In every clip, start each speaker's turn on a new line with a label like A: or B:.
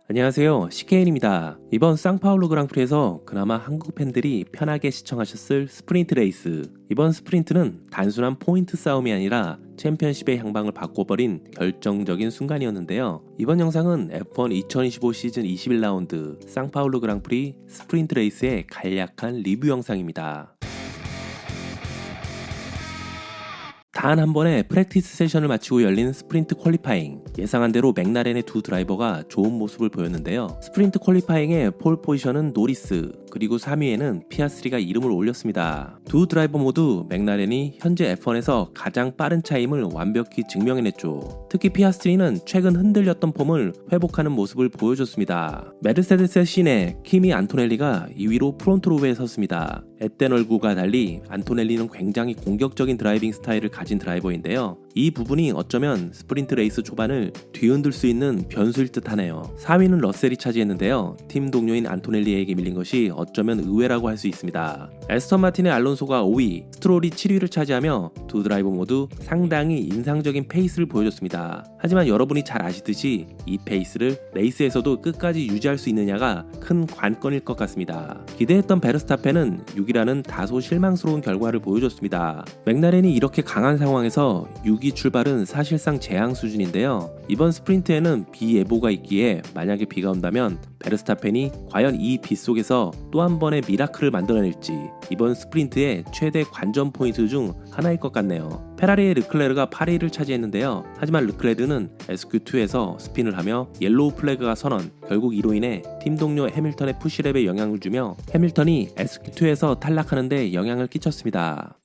A: 안녕하세요. CKN입니다. 이번 상파울루 그랑프리에서 그나마 한국 팬들이 편하게 시청하셨을 스프린트 레이스. 이번 스프린트는 단순한 포인트 싸움이 아니라 챔피언십의 향방을 바꿔버린 결정적인 순간이었는데요. 이번 영상은 F1 2025 시즌 21라운드 상파울루 그랑프리 스프린트 레이스의 간략한 리뷰 영상입니다. 단 한 번의 프랙티스 세션을 마치고 열린 스프린트 퀄리파잉. 예상한 대로 맥라렌의 두 드라이버가 좋은 모습을 보였는데요. 스프린트 퀄리파잉의 폴 포지션은 노리스, 그리고 3위에는 피아스트리가 이름을 올렸습니다. 두 드라이버 모두 맥라렌이 현재 F1에서 가장 빠른 차임을 완벽히 증명해냈죠. 특히 피아스트리는 최근 흔들렸던 폼을 회복하는 모습을 보여줬습니다. 메르세데스의 신의 키미 안토넬리가 2위로 프론트 로우에 섰습니다. 앳된 얼굴과 달리 안토넬리는 굉장히 공격적인 드라이빙 스타일을 가진 드라이버인데요. 이 부분이 어쩌면 스프린트 레이스 초반을 뒤흔들 수 있는 변수일 듯 하네요. 4위는 러셀이 차지했는데요. 팀 동료인 안토넬리에게 밀린 것이 어쩌면 의외라고 할 수 있습니다. 에스턴 마틴의 알론소가 5위, 스트롤이 7위를 차지하며 두 드라이버 모두 상당히 인상적인 페이스를 보여줬습니다. 하지만 여러분이 잘 아시듯이 이 페이스를 레이스에서도 끝까지 유지할 수 있느냐가 큰 관건일 것 같습니다. 기대했던 베르스타펜은 6위라는 다소 실망스러운 결과를 보여줬습니다. 맥라렌이 이렇게 강한 상황에서 6위 출발은 사실상 재앙 수준인데요. 이번 스프린트에는 비 예보가 있기에 만약에 비가 온다면 베르스타펜이 과연 이 비 속에서 또 한 번의 미라클을 만들어낼지 이번 스프린트의 최대 관전 포인트 중 하나일 것 같네요. 페라리의 르클레르가 8위를 차지했는데요. 하지만 르클레르는 SQ2에서 스핀을 하며 옐로우 플래그가 선언, 결국 이로 인해 팀 동료 해밀턴의 푸시랩에 영향을 주며 해밀턴이 SQ2에서 탈락하는 데 영향을 끼쳤습니다.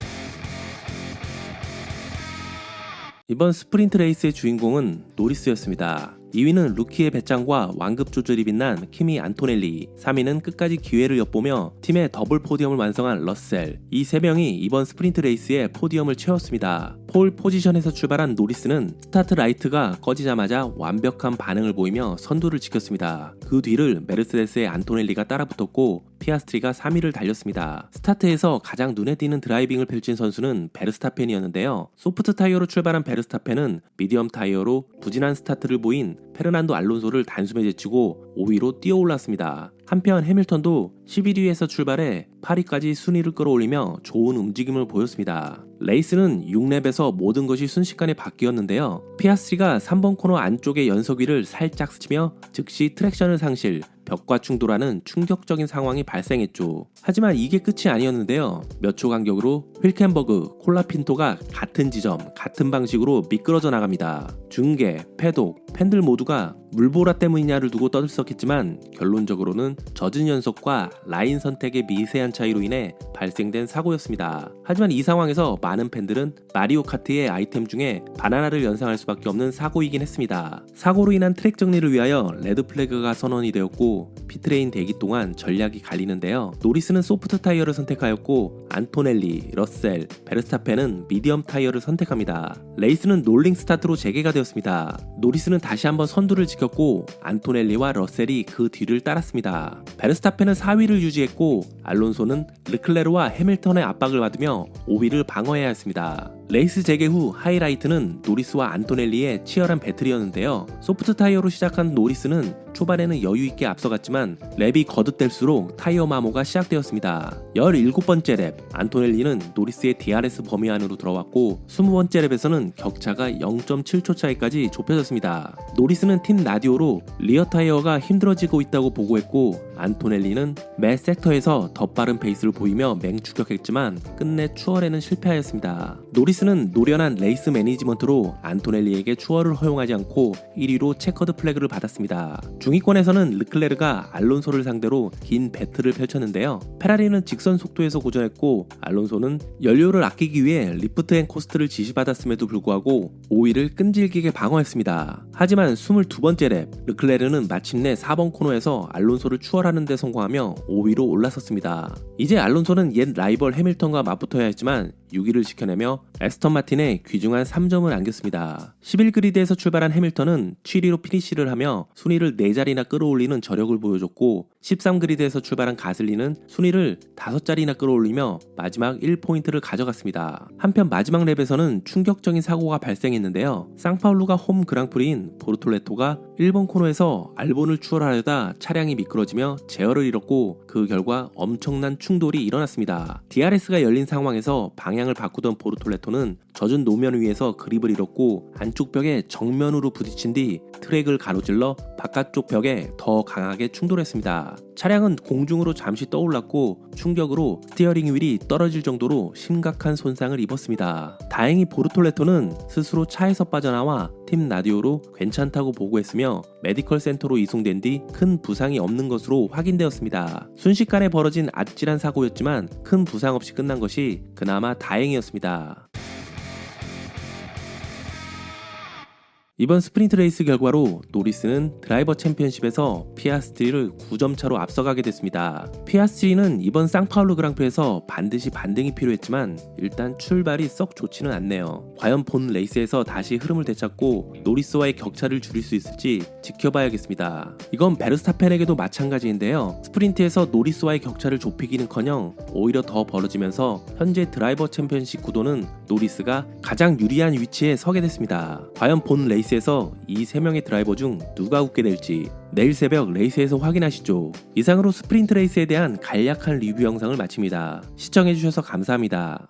A: 이번 스프린트 레이스의 주인공은 노리스였습니다. 2위는 루키의 배짱과 완급 조절이 빛난 키미 안토넬리, 3위는 끝까지 기회를 엿보며 팀의 더블 포디엄을 완성한 러셀. 이 3명이 이번 스프린트 레이스에 포디엄을 채웠습니다. 폴 포지션에서 출발한 노리스는 스타트 라이트가 꺼지자마자 완벽한 반응을 보이며 선두를 지켰습니다. 그 뒤를 메르세데스의 안토넬리가 따라붙었고 피아스트리가 3위를 달렸습니다. 스타트에서 가장 눈에 띄는 드라이빙을 펼친 선수는 베르스타펜이었는데요. 소프트 타이어로 출발한 베르스타펜은 미디엄 타이어로 부진한 스타트를 보인 페르난도 알론소를 단숨에 제치고 5위로 뛰어올랐습니다. 한편 해밀턴도 11위에서 출발해 8위까지 순위를 끌어올리며 좋은 움직임을 보였습니다. 레이스는 6랩에서 모든 것이 순식간에 바뀌었는데요. 피아스트리가 3번 코너 안쪽의 연석 위를 살짝 스치며 즉시 트랙션을 상실, 벽과 충돌하는 충격적인 상황이 발생했죠. 하지만 이게 끝이 아니었는데요. 몇 초 간격으로 휠켄버그, 콜라핀토가 같은 지점, 같은 방식으로 미끄러져 나갑니다. 중계, 패독, 팬들 모두가 물보라 때문이냐를 두고 떠들썩했지만 결론적으로는 젖은 연석과 라인 선택의 미세한 차이로 인해 발생된 사고였습니다. 하지만 이 상황에서 많은 팬들은 마리오 카트의 아이템 중에 바나나를 연상할 수밖에 없는 사고이긴 했습니다. 사고로 인한 트랙 정리를 위하여 레드 플래그가 선언이 되었고 피트레인 대기 동안 전략이 갈리는데요. 노리스는 소프트 타이어를 선택하였고 안토넬리, 러셀, 베르스타펜은 미디엄 타이어를 선택합니다. 레이스는 롤링 스타트로 재개가 되었습니다. 노리스는 다시 한번 선두를 지켰고 안토넬리와 러셀이 그 뒤를 따랐습니다. 베르스타펜은 4위를 유지했고 알론소는 르클레르와 해밀턴의 압박을 받으며 5위를 방어해야 했습니다. 레이스 재개 후 하이라이트는 노리스와 안토넬리의 치열한 배틀이었는데요. 소프트 타이어로 시작한 노리스는 초반에는 여유있게 앞서갔지만 랩이 거듭될수록 타이어 마모가 시작되었습니다. 17번째 랩, 안토넬리는 노리스의 DRS 범위 안으로 들어왔고 20번째 랩에서는 격차가 0.7초 차이까지 좁혀졌습니다. 노리스는 팀 라디오로 리어 타이어가 힘들어지고 있다고 보고했고 안토넬리는 매 섹터에서 더 빠른 페이스를 보이며 맹추격했지만 끝내 추월에는 실패하였습니다. 노리스는 노련한 레이스 매니지먼트로 안토넬리에게 추월을 허용하지 않고 1위로 체커드 플래그를 받았습니다. 중위권에서는 르클레르가 알론소를 상대로 긴 배틀을 펼쳤는데요. 페라리는 직선 속도에서 고전했고 알론소는 연료를 아끼기 위해 리프트 앤 코스트를 지시받았음에도 불구하고 5위를 끈질기게 방어했습니다. 하지만 22번째 랩, 르클레르는 마침내 4번 코너에서 알론소를 추월하는 데 성공하며 5위로 올라섰습니다. 이제 알론소는 옛 라이벌 해밀턴과 맞붙어야 했지만 6위를 지켜내며 에스턴 마틴에 귀중한 3점을 안겼습니다. 11그리드에서 출발한 해밀턴은 7위로 피니시를 하며 순위를 4자리나 끌어올리는 저력을 보여줬고 13그리드에서 출발한 가슬리는 순위를 5자리나 끌어올리며 마지막 1포인트를 가져갔습니다. 한편 마지막 랩에서는 충격적인 사고가 발생했는데요. 상파울루가 홈 그랑프리인 보르톨레토가 1번 코너에서 알본을 추월하려다 차량이 미끄러지며 제어를 잃었고 그 결과 엄청난 충돌이 일어났습니다. DRS가 열린 상황에서 방향을 바꾸던 보르톨레토는 젖은 노면 위에서 그립을 잃었고 안쪽 벽에 정면으로 부딪힌 뒤 트랙을 가로질러 바깥쪽 벽에 더 강하게 충돌했습니다. 차량은 공중으로 잠시 떠올랐고 충격으로 스티어링 휠이 떨어질 정도로 심각한 손상을 입었습니다. 다행히 보르톨레토는 스스로 차에서 빠져나와 팀 라디오로 괜찮다고 보고했으며 메디컬 센터로 이송된 뒤 큰 부상이 없는 것으로 확인되었습니다. 순식간에 벌어진 아찔한 사고였지만 큰 부상 없이 끝난 것이 그나마 다행이었습니다. 이번 스프린트 레이스 결과로 노리스는 드라이버 챔피언십에서 피아스트리를 9점 차로 앞서가게 됐습니다. 피아스트리는 이번 상파울루 그랑프리에서 반드시 반등이 필요했지만 일단 출발이 썩 좋지는 않네요. 과연 본 레이스에서 다시 흐름을 되찾고 노리스와의 격차를 줄일 수 있을지 지켜봐야겠습니다. 이건 베르스타펜에게도 마찬가지인데요. 스프린트에서 노리스와의 격차를 좁히기는커녕 오히려 더 벌어지면서 현재 드라이버 챔피언십 구도는 노리스가 가장 유리한 위치에 서게 됐습니다. 과연 본 레이스에서 이 3명의 드라이버 중 누가 웃게 될지 내일 새벽 레이스에서 확인하시죠. 이상으로 스프린트 레이스에 대한 간략한 리뷰 영상을 마칩니다. 시청해주셔서 감사합니다.